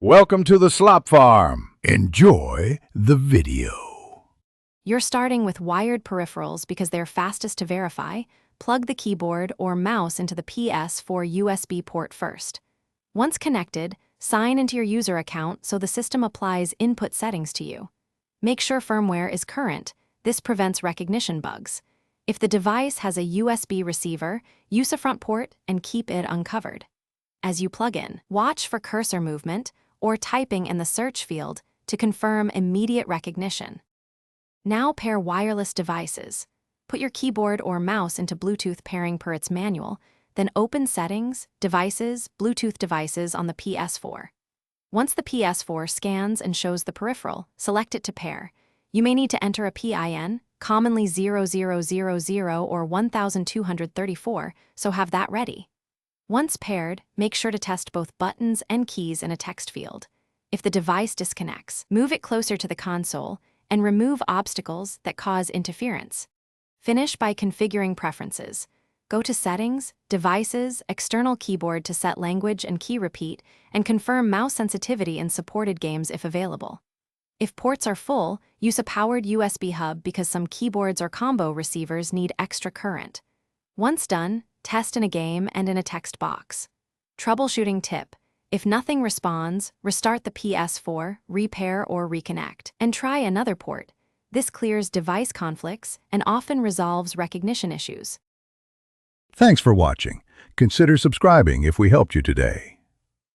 Welcome to the Slop Farm. Enjoy the video. You're starting with wired peripherals because they're fastest to verify. Plug the keyboard or mouse into the Ps4 USB port first. Once connected, sign into your user account so the system applies input settings to you. Make sure firmware is current. This prevents recognition bugs. If the device has a USB receiver, use a front port and keep it uncovered. As you plug in, watch for cursor movement or typing in the search field to confirm immediate recognition. Now pair wireless devices. Put your keyboard or mouse into Bluetooth pairing per its manual, then open Settings, Devices, Bluetooth devices on the Ps4. Once the Ps4 scans and shows the peripheral, select it to pair. You may need to enter a PIN, commonly 0000 or 1234, so have that ready. Once paired, make sure to test both buttons and keys in a text field. If the device disconnects, move it closer to the console and remove obstacles that cause interference. Finish by configuring preferences. Go to Settings, Devices, External Keyboard to set language and key repeat, and confirm mouse sensitivity in supported games if available. If ports are full, use a powered USB hub because some keyboards or combo receivers need extra current. Once done, test in a game and in a text box. Troubleshooting tip: if nothing responds, restart the Ps4, repair or reconnect, and try another port. This clears device conflicts and often resolves recognition issues. Thanks for watching. Consider subscribing if we helped you today.